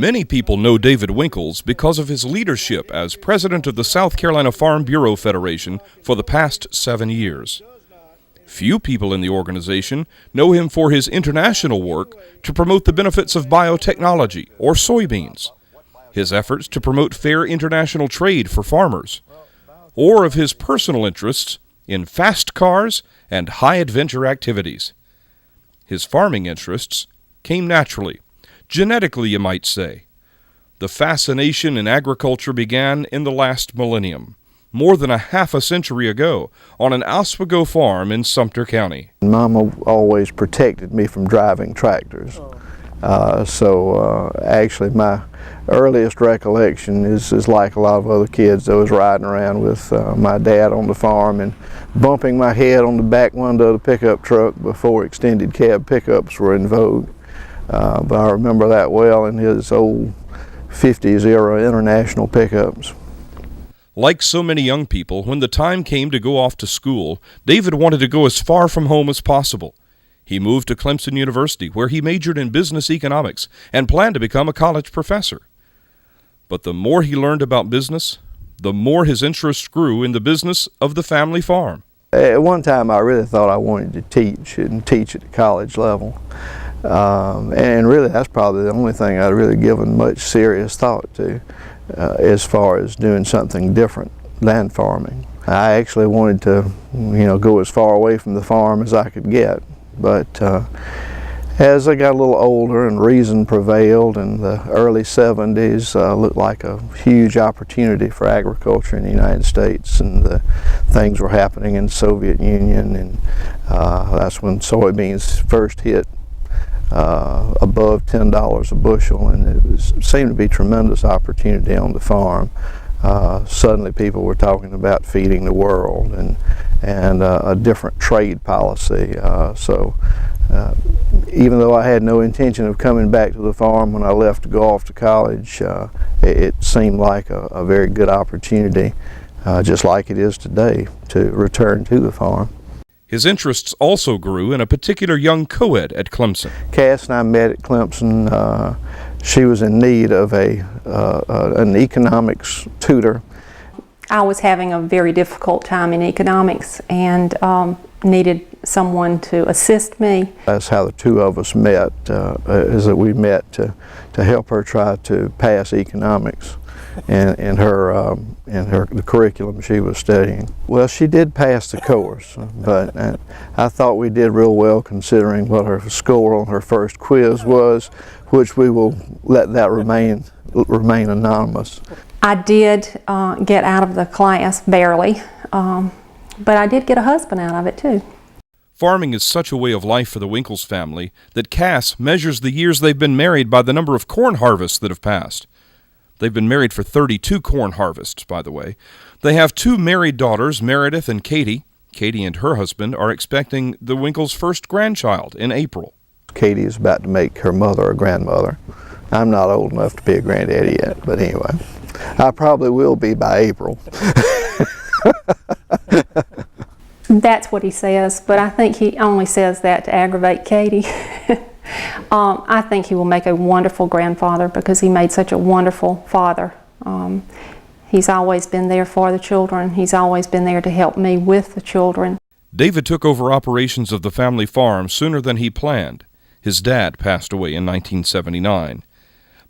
Many people know David Winkles because of his leadership as president of the South Carolina Farm Bureau Federation for the past 7 years. Few people in the organization know him for his international work to promote the benefits of biotechnology or soybeans, his efforts to promote fair international trade for farmers, or of his personal interests in fast cars and high-adventure activities. His farming interests came naturally, genetically you might say. The fascination in agriculture began in the last millennium, more than a half a century ago, on an Oswego farm in Sumter County. Mama always protected me from driving tractors. Actually my earliest recollection is like a lot of other kids. I was riding around with my dad on the farm and bumping my head on the back window of the pickup truck before extended cab pickups were in vogue. But I remember that well in his old 50s era International pickups. Like so many young people, when the time came to go off to school, David wanted to go as far from home as possible. He moved to Clemson University, where he majored in business economics and planned to become a college professor. But the more he learned about business, the more his interest grew in the business of the family farm. At one time I really thought I wanted to teach at the college level. And really that's probably the only thing I'd really given much serious thought to as far as doing something different than farming. I actually wanted to, go as far away from the farm as I could get. But as I got a little older and reason prevailed in the early 70s, looked like a huge opportunity for agriculture in the United States, and things were happening in the Soviet Union, and that's when soybeans first hit above $10 a bushel, and it seemed to be tremendous opportunity on the farm. Suddenly people were talking about feeding the world and a different trade policy. Even though I had no intention of coming back to the farm when I left to go off to college, it seemed like a very good opportunity, just like it is today, to return to the farm. His interests also grew in a particular young co-ed at Clemson. Cass and I met at Clemson. She was in need of an economics tutor. I was having a very difficult time in economics and needed someone to assist me. That's how the two of us met, is that we met to help her try to pass economics in the curriculum she was studying. Well, she did pass the course, but I thought we did real well considering what her score on her first quiz was, which we will let that remain anonymous. I did get out of the class barely, but I did get a husband out of it too. Farming is such a way of life for the Winkles family that Cass measures the years they've been married by the number of corn harvests that have passed. They've been married for 32 corn harvests, by the way. They have 2 married daughters, Meredith and Katie. Katie and her husband are expecting the Winkles' first grandchild in April. Katie is about to make her mother a grandmother. I'm not old enough to be a granddaddy yet, but anyway, I probably will be by April. That's what he says, but I think he only says that to aggravate Katie. I think he will make a wonderful grandfather because he made such a wonderful father. He's always been there for the children. He's always been there to help me with the children. David took over operations of the family farm sooner than he planned. His dad passed away in 1979.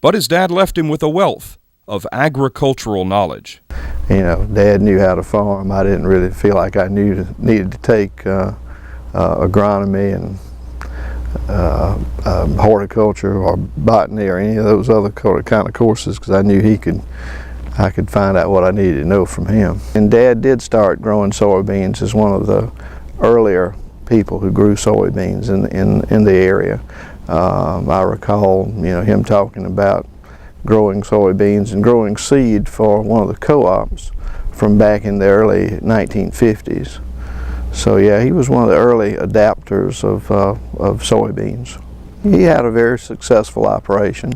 But his dad left him with a wealth of agricultural knowledge. Dad knew how to farm. I didn't really feel like I needed to take agronomy and horticulture or botany or any of those other kind of courses, because I knew I could find out what I needed to know from him. And Dad did start growing soybeans as one of the earlier people who grew soybeans in the area. I recall him talking about growing soybeans and growing seed for one of the co-ops from back in the early 1950s. So yeah, he was one of the early adapters of soybeans. He had a very successful operation.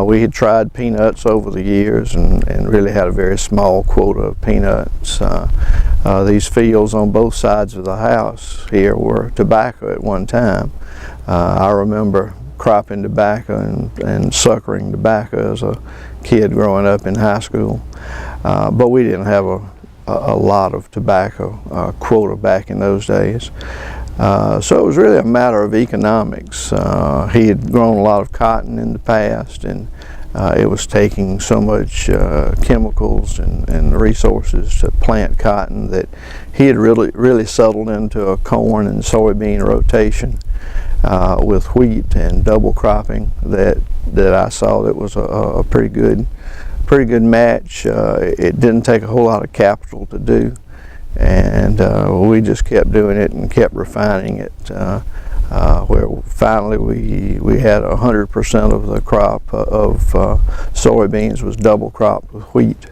We had tried peanuts over the years and really had a very small quota of peanuts. These fields on both sides of the house here were tobacco at one time. I remember cropping tobacco and suckering tobacco as a kid growing up in high school. But we didn't have a lot of tobacco quota back in those days. So it was really a matter of economics. He had grown a lot of cotton in the past, and it was taking so much chemicals and resources to plant cotton that he had really settled into a corn and soybean rotation with wheat and double cropping that I saw that was a pretty good match. It didn't take a whole lot of capital to do, and we just kept doing it and kept refining it. Where finally we had 100% of the crop of soybeans was double cropped with wheat.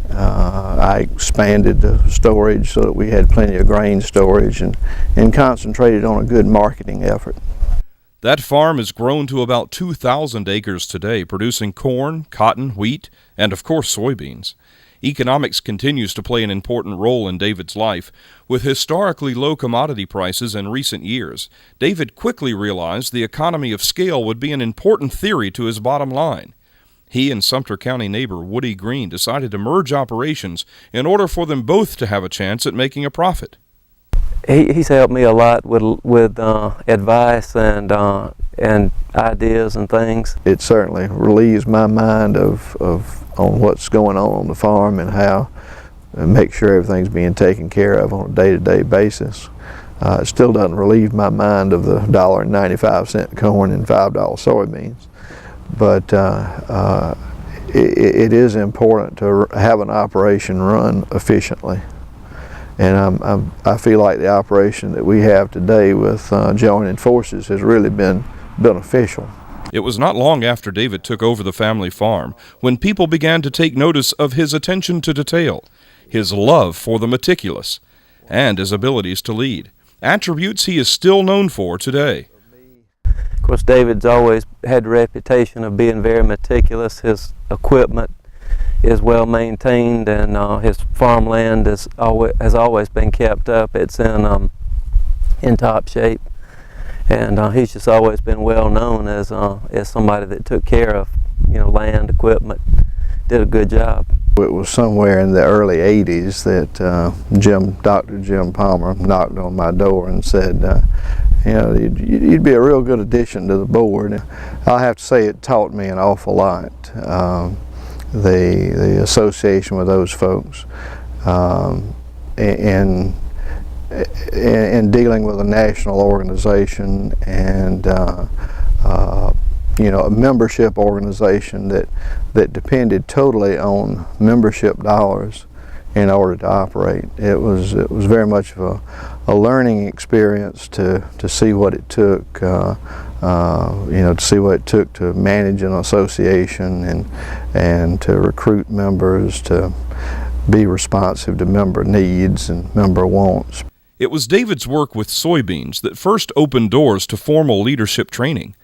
I expanded the storage so that we had plenty of grain storage and concentrated on a good marketing effort. That farm has grown to about 2,000 acres today, producing corn, cotton, wheat, and of course soybeans. Economics continues to play an important role in David's life. With historically low commodity prices in recent years, David quickly realized the economy of scale would be an important theory to his bottom line. He and Sumter County neighbor Woody Green decided to merge operations in order for them both to have a chance at making a profit. He's helped me a lot with advice and ideas and things. It certainly relieves my mind on what's going on the farm and how make sure everything's being taken care of on a day-to-day basis. It still doesn't relieve my mind of the $1.95 corn and $5 soybeans, but it is important to have an operation run efficiently. And I feel like the operation that we have today with joining forces has really been beneficial. It was not long after David took over the family farm when people began to take notice of his attention to detail, his love for the meticulous, and his abilities to lead, attributes he is still known for today. Of course, David's always had the reputation of being very meticulous. His equipment is well maintained, and his farmland has always been kept up. It's in top shape. And he's just always been well known as somebody that took care of, land, equipment, did a good job. It was somewhere in the early 80s that Dr. Jim Palmer knocked on my door and said, you'd be a real good addition to the board. I'll have to say it taught me an awful lot, the association with those folks, and dealing with a national organization and a membership organization that depended totally on membership dollars in order to operate. It was very much of a learning experience to see what it took, to see what it took to manage an association and to recruit members, to be responsive to member needs and member wants. It was David's work with soybeans that first opened doors to formal leadership training.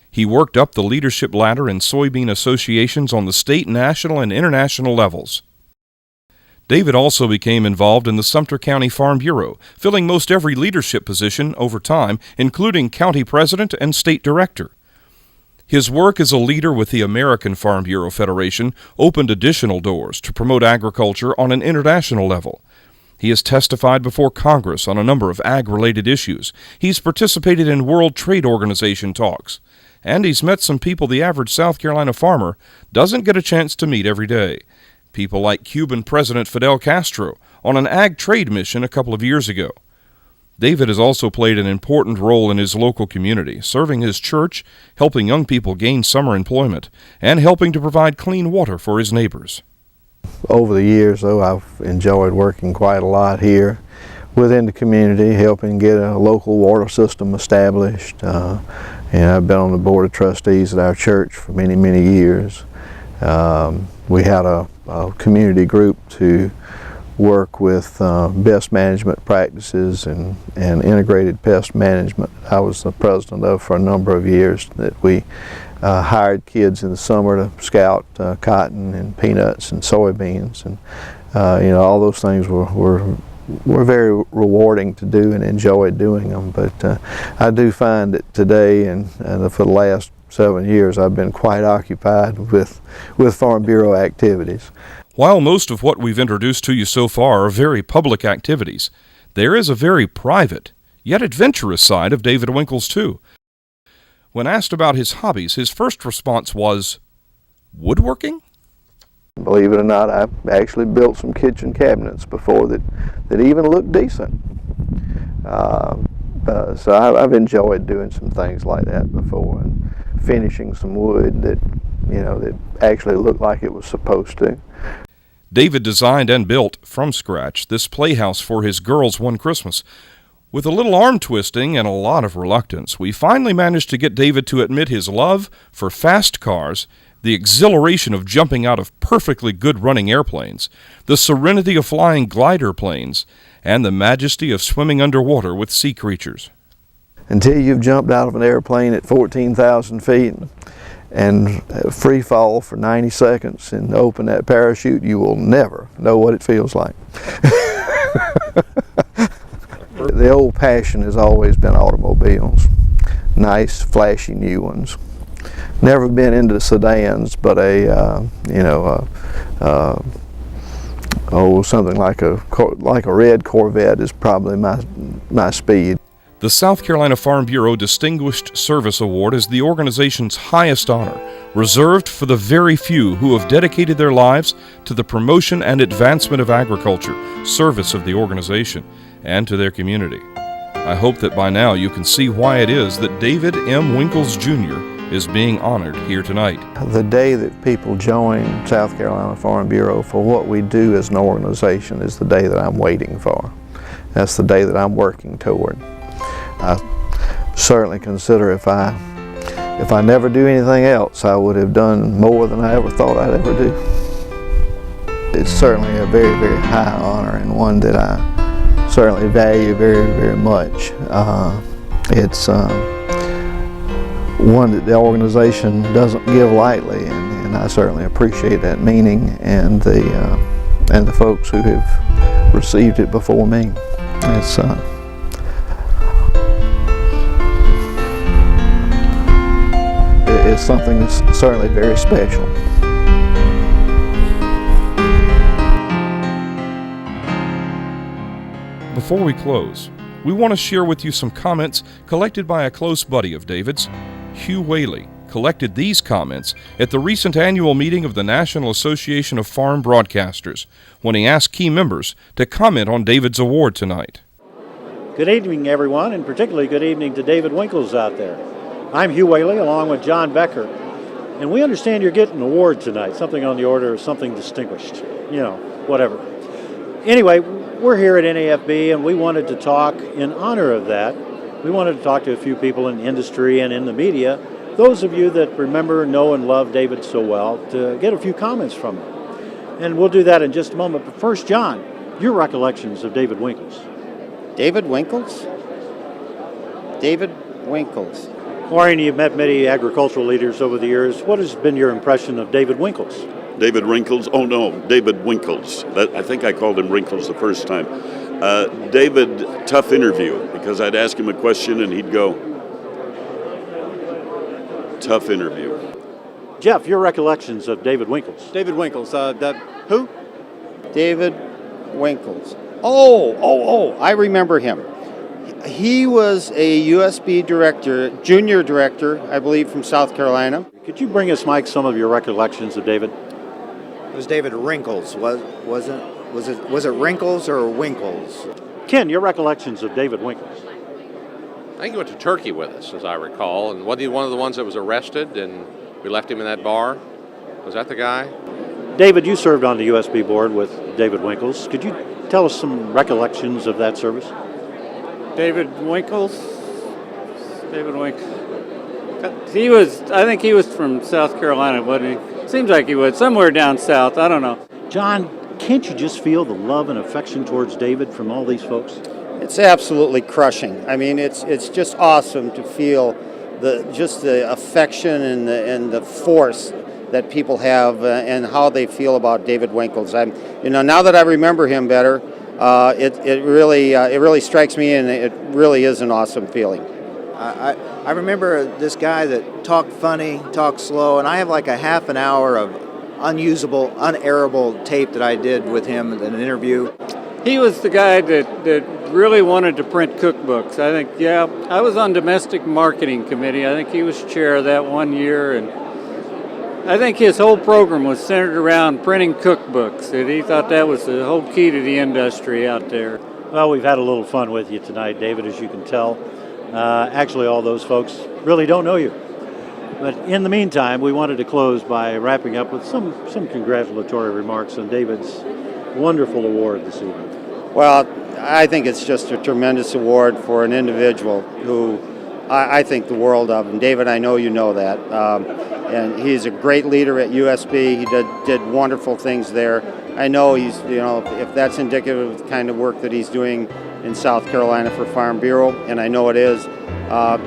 He worked up the leadership ladder in soybean associations on the state, national, and international levels. David also became involved in the Sumter County Farm Bureau, filling most every leadership position over time, including county president and state director. His work as a leader with the American Farm Bureau Federation opened additional doors to promote agriculture on an international level. He has testified before Congress on a number of ag-related issues. He's participated in World Trade Organization talks. And he's met some people the average South Carolina farmer doesn't get a chance to meet every day. People like Cuban President Fidel Castro on an ag trade mission a couple of years ago. David has also played an important role in his local community, serving his church, helping young people gain summer employment, and helping to provide clean water for his neighbors. Over the years, though, I've enjoyed working quite a lot here within the community, helping get a local water system established. I've been on the board of trustees at our church for many, many years. We had a community group to work with best management practices and integrated pest management. I was the president of for a number of years. That we hired kids in the summer to scout cotton and peanuts and soybeans, and all those things were were very rewarding to do and enjoy doing them. But I do find that today and for the last 7 years I've been quite occupied with Farm Bureau activities. While most of what we've introduced to you so far are very public activities, there is a very private, yet adventurous side of David Winkles too. When asked about his hobbies, his first response was, woodworking? Believe it or not, I actually built some kitchen cabinets before that even looked decent. So I've enjoyed doing some things like that before, and finishing some wood that actually looked like it was supposed to. David designed and built from scratch this playhouse for his girls one Christmas. With a little arm twisting and a lot of reluctance, we finally managed to get David to admit his love for fast cars, the exhilaration of jumping out of perfectly good-running airplanes, the serenity of flying glider planes, and the majesty of swimming underwater with sea creatures. Until you've jumped out of an airplane at 14,000 feet and free fall for 90 seconds and open that parachute, you will never know what it feels like. The old passion has always been automobiles, nice, flashy new ones. Never been into sedans, but something like a red Corvette is probably my speed. The South Carolina Farm Bureau Distinguished Service Award is the organization's highest honor, reserved for the very few who have dedicated their lives to the promotion and advancement of agriculture, service of the organization, and to their community. I hope that by now you can see why it is that David M. Winkles, Jr. is being honored here tonight. The day that people join South Carolina Farm Bureau for what we do as an organization is the day that I'm waiting for. That's the day that I'm working toward. I certainly consider if I never do anything else, I would have done more than I ever thought I'd ever do. It's certainly a very, very high honor, and one that I certainly value very, very much. It's one that the organization doesn't give lightly, and I certainly appreciate that meaning and the folks who have received it before me. It's something that's certainly very special. Before we close, we want to share with you some comments collected by a close buddy of David's. Hugh Whaley collected these comments at the recent annual meeting of the National Association of Farm Broadcasters when he asked key members to comment on David's award tonight. Good evening, everyone, and particularly good evening to David Winkles out there. I'm Hugh Whaley along with John Becker, and we understand you're getting an award tonight, something on the order of something distinguished, whatever. Anyway, we're here at NAFB, and we wanted to talk in honor of that. We wanted to talk to a few people in the industry and in the media, those of you that remember, know, and love David so well, to get a few comments from them. And we'll do that in just a moment. But first, John, your recollections of David Winkles. David Winkles? David Winkles. Maureen, you've met many agricultural leaders over the years. What has been your impression of David Winkles? David Winkles? Oh no, David Winkles. I think I called him Wrinkles the first time. David, tough interview, because I'd ask him a question and he'd go, tough interview. Jeff, your recollections of David Winkles. David Winkles. Who? David Winkles. Oh, I remember him. He was a USB director, junior director, I believe, from South Carolina. Could you bring us, Mike, some of your recollections of David? It was David Wrinkles. Was it Wrinkles or Winkles? Ken, your recollections of David Winkles. I think he went to Turkey with us, as I recall, and wasn't he one of the ones that was arrested and we left him in that bar? Was that the guy? David, you served on the USB board with David Winkles. Could you tell us some recollections of that service? David Winkles. I think he was from South Carolina, wasn't he? Seems like he was, somewhere down south, I don't know. John, can't you just feel the love and affection towards David from all these folks? It's absolutely crushing. I mean, it's just awesome to feel the affection and the force that people have and how they feel about David Winkles. Now that I remember him better, it really strikes me, and it really is an awesome feeling. I remember this guy that talked funny, talked slow, and I have like a half an hour of unusable, unairable tape that I did with him in an interview. He was the guy that really wanted to print cookbooks. I think, I was on domestic marketing committee. I think he was chair of that one year, and I think his whole program was centered around printing cookbooks, and he thought that was the whole key to the industry out there. Well, we've had a little fun with you tonight, David, as you can tell. Actually, all those folks really don't know you. But in the meantime, we wanted to close by wrapping up with some congratulatory remarks on David's wonderful award this evening. Well, I think it's just a tremendous award for an individual who I think the world of. And David, I know you know that. And he's a great leader at USB. He did wonderful things there. I know he's, if that's indicative of the kind of work that he's doing in South Carolina for Farm Bureau, and I know it is,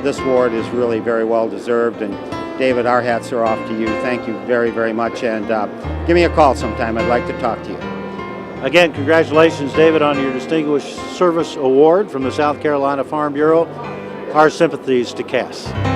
this award is really very well deserved. And David, our hats are off to you. Thank you very, very much. And give me a call sometime. I'd like to talk to you. Again, congratulations, David, on your Distinguished Service Award from the South Carolina Farm Bureau. Our sympathies to Cass.